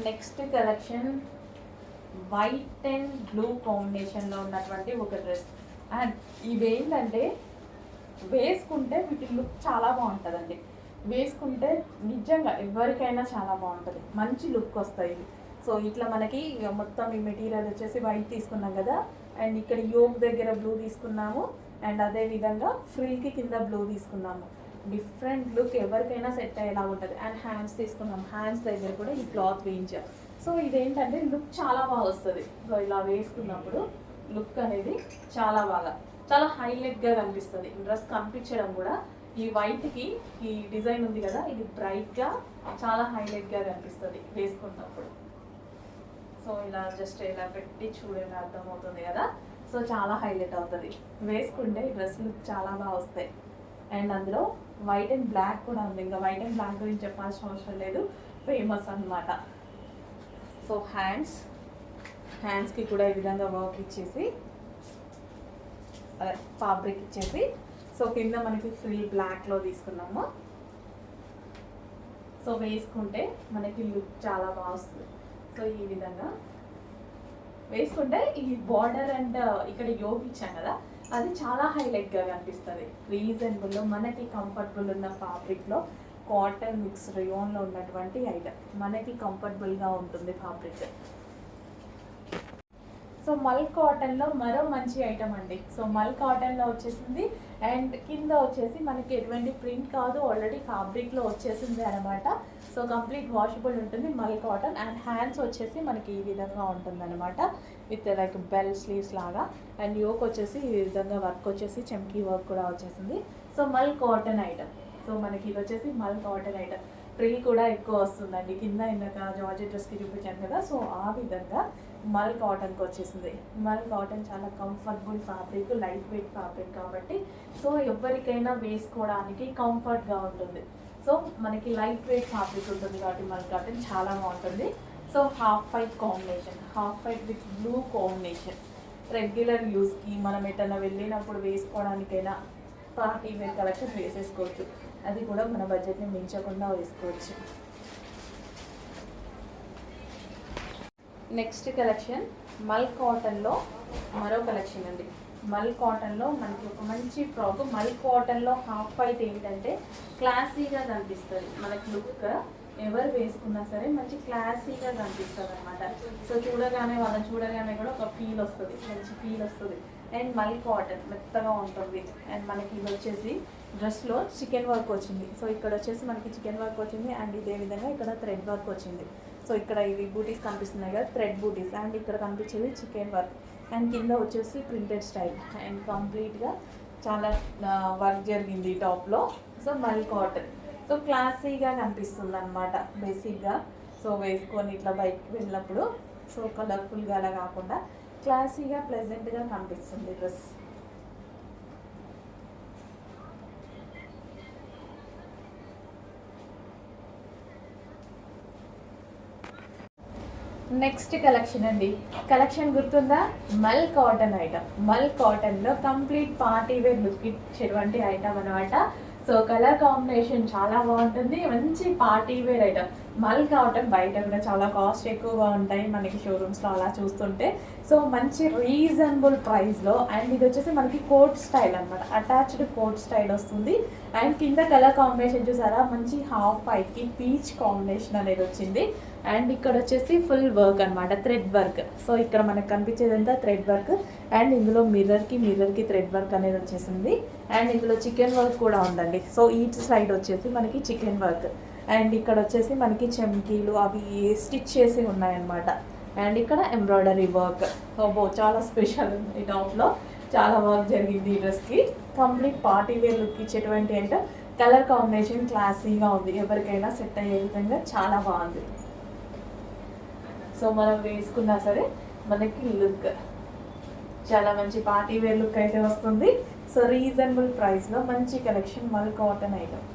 Next collection white and blue కాంబినేషన్లో ఉన్నటువంటి ఒక డ్రెస్. అండ్ ఇవి ఏంటంటే వేసుకుంటే వీటి లుక్ చాలా బాగుంటుందండి. వేసుకుంటే నిజంగా ఎవరికైనా చాలా బాగుంటుంది, మంచి లుక్ వస్తాయి. సో ఇట్లా మనకి మొత్తం ఈ మెటీరియల్ వచ్చేసి వైట్ తీసుకున్నాం కదా, అండ్ ఇక్కడ యోగ్ దగ్గర బ్లూ తీసుకున్నాము, అండ్ అదేవిధంగా ఫ్రిల్కి కింద బ్లూ తీసుకున్నాము. డిఫరెంట్ లుక్ ఎవరికైనా సెట్ అయ్యేలా ఉంటుంది. అండ్ హ్యాండ్స్ తీసుకున్నాం, హ్యాండ్స్ దగ్గర కూడా ఈ క్లాత్ వేయించాం. సో ఇదేంటంటే లుక్ చాలా బాగా వస్తుంది. సో ఇలా వేసుకున్నప్పుడు లుక్ అనేది చాలా హైలైట్గా కనిపిస్తుంది. డ్రెస్ కనిపించడం కూడా ఈ వైట్కి ఈ డిజైన్ ఉంది కదా, ఇది బ్రైట్గా చాలా హైలైట్గా కనిపిస్తుంది వేసుకున్నప్పుడు. సో ఇలా జస్ట్ ఇలా పెట్టి చూడని అర్థమవుతుంది కదా. సో చాలా హైలైట్ అవుతుంది వేసుకుంటే. ఈ డ్రెస్ లుక్ చాలా బాగా వస్తాయి. అండ్ అందులో వైట్ అండ్ బ్లాక్ కూడా ఉంది. ఇంకా వైట్ అండ్ బ్లాక్ గురించి చెప్పాల్సిన అవసరం లేదు, ఫేమస్ అన్నమాట. సో హ్యాండ్స్కి కూడా ఈ విధంగా వర్క్ ఇచ్చేసి ఫ్యాబ్రిక్ ఇచ్చేసి, సో కింద మనకి ఫ్రిల్ బ్లాక్లో తీసుకున్నాము. సో వేసుకుంటే మనకి లుక్ చాలా బాగా వస్తుంది. సో ఈ విధంగా వేసుకుంటే ఈ బార్డర్ అండ్ ఇక్కడ యోగ్ ఇచ్చాం కదా, అది చాలా హైలైట్గా కనిపిస్తుంది. రీజనబుల్లో మనకి కంఫర్టబుల్ ఉన్న ఫ్యాబ్రిక్లో కాటన్ మిక్స్ రియోన్లో ఉన్నటువంటి ఐటమ్ మనకి కంఫర్టబుల్గా ఉంటుంది ఫ్యాబ్రిక్. సో మల్ కాటన్లో మరో మంచి ఐటమ్ అండి. సో మల్ కాటన్లో వచ్చేసింది, అండ్ కింద వచ్చేసి మనకి ఎటువంటి ప్రింట్ కాదు, ఆల్రెడీ ఫ్యాబ్రిక్లో వచ్చేసింది అనమాట. సో కంప్లీట్ వాషబుల్ ఉంటుంది మల్ కాటన్. అండ్ హ్యాండ్స్ వచ్చేసి మనకి ఈ విధంగా ఉంటుంది అనమాట, విత్ లైక్ బెల్ స్లీవ్స్ లాగా. అండ్ యోక్ వచ్చేసి ఈ విధంగా వర్క్ వచ్చేసి చమ్కీ వర్క్ కూడా వచ్చేసింది. సో మల్ కాటన్ ఐటమ్. సో మనకి ఇది వచ్చేసి మల్ కాటన్ ఐటమ్. ఫ్రిల్ కూడా ఎక్కువ వస్తుందండి కింద, ఇందాక జార్జెట్ డ్రెస్కి చూపించాను కదా. సో ఆ విధంగా మల్ కాటన్కి వచ్చేసింది. మల్ కాటన్ చాలా comfortable fabric, light weight fabric కాబట్టి సో ఎవరికైనా వేసుకోవడానికి కంఫర్ట్గా ఉంటుంది. సో మనకి లైట్ వెయిట్ ఫ్యాబ్రిక్ ఉంటుంది కాబట్టి మల్ కాటన్ చాలా బాగుంటుంది. So half white combination, half white with blue combination. Regular యూస్కి మనం ఎటైనా వెళ్ళినప్పుడు వేసుకోవడానికైనా పార్టీ వేర్ కలెక్షన్ వేసేసుకోవచ్చు. అది కూడా మన బడ్జెట్ని మించకుండా వేసుకోవచ్చు. నెక్స్ట్ కలెక్షన్ మల్ కాటన్లో మరో కలెక్షన్ అండి. మల్ కాటన్లో మనకి ఒక మంచి ఫ్రాక్. మల్ కాటన్లో హాఫ్ వైట్ ఏంటంటే క్లాసీగా కనిపిస్తుంది మనకి లుక్. ఎవరు వేసుకున్నా సరే మంచి క్లాసీగా కనిపిస్తుంది అనమాట. సో వాళ్ళని చూడగానే కూడా ఒక ఫీల్ వస్తుంది, మంచి ఫీల్ వస్తుంది. అండ్ మల్ కాటన్ మెత్తగా ఉంటుంది. అండ్ మనకి ఇది వచ్చేసి డ్రెస్లో చికెన్ వర్క్ వచ్చింది. సో ఇక్కడ వచ్చేసి మనకి చికెన్ వర్క్ వచ్చింది, అండ్ ఇదే విధంగా ఇక్కడ థ్రెడ్ వర్క్ వచ్చింది. సో ఇక్కడ ఇవి బూటీస్ కనిపిస్తున్నాయి కదా, థ్రెడ్ బూటీస్. అండ్ ఇక్కడ కనిపించేది చికెన్ వర్క్. అండ్ కింద వచ్చేసి ప్రింటెడ్ స్టైల్. అండ్ కంప్లీట్గా చాలా వర్క్ జరిగింది టాప్లో. సో మల్ కాటన్. సో క్లాసీగా కనిపిస్తుంది అనమాట బేసిక్గా. సో వేసుకొని ఇట్లా బయటకు వెళ్ళినప్పుడు సో కలర్ఫుల్గా అలా కాకుండా క్లాసీగా ప్లెజెంట్గా కనిపిస్తుంది డ్రెస్. నెక్స్ట్ కలెక్షన్ అండి. కలెక్షన్ గుర్తుందా? మల్ కాటన్ ఐటమ్. మల్ కాటన్లో కంప్లీట్ పార్టీ వేర్ లుక్ ఇచ్చేటువంటి ఐటమ్ అనమాట. సో కలర్ కాంబినేషన్ చాలా బాగుంటుంది, మంచి పార్టీ వేర్ ఐటమ్. మల్ కాటన్ బయట కూడా చాలా కాస్ట్ ఎక్కువగా ఉంటాయి మనకి షోరూమ్స్లో అలా చూస్తుంటే. సో మంచి రీజనబుల్ ప్రైస్లో. అండ్ ఇది వచ్చేసి మనకి కోట్ స్టైల్ అనమాట, అటాచ్డ్ కోట్ స్టైల్ వస్తుంది. అండ్ కింద కలర్ కాంబినేషన్ చూసారా, మంచి హాఫ్ వైట్కి పీచ్ కాంబినేషన్ అనేది వచ్చింది. అండ్ ఇక్కడ వచ్చేసి ఫుల్ వర్క్ అనమాట, థ్రెడ్ వర్క్. సో ఇక్కడ మనకు కనిపించేదంతా థ్రెడ్ వర్క్. అండ్ ఇందులో మిర్రర్కి థ్రెడ్ వర్క్ అనేది వచ్చేసింది. అండ్ ఇందులో చికెన్ వర్క్ కూడా ఉందండి. సో ఈచ్ సైడ్ వచ్చేసి మనకి చికెన్ వర్క్. అండ్ ఇక్కడ వచ్చేసి మనకి చెమ్కీలు అవి స్టిచ్ చేసి ఉన్నాయన్నమాట. అండ్ ఇక్కడ ఎంబ్రాయిడరీ వర్క్. చాలా స్పెషల్ ఉంది ఈ టాప్లో, చాలా వర్క్ జరిగింది ఈ డ్రెస్కి. కంప్లీట్ పార్టీ వేర్ లుక్ ఇచ్చేటువంటి అంటే కలర్ కాంబినేషన్ క్లాసీగా ఉంది, ఎవరికైనా సెట్ అయ్యే విధంగా చాలా బాగుంది. సో మనం వేసుకున్నా సరే మనకి లుక్ చాలా మంచి పార్టీ వేర్ లుక్ అయితే వస్తుంది. సో రీజనబుల్ ప్రైస్లో మంచి కలెక్షన్ మల్ కాటన్ ఐటమ్.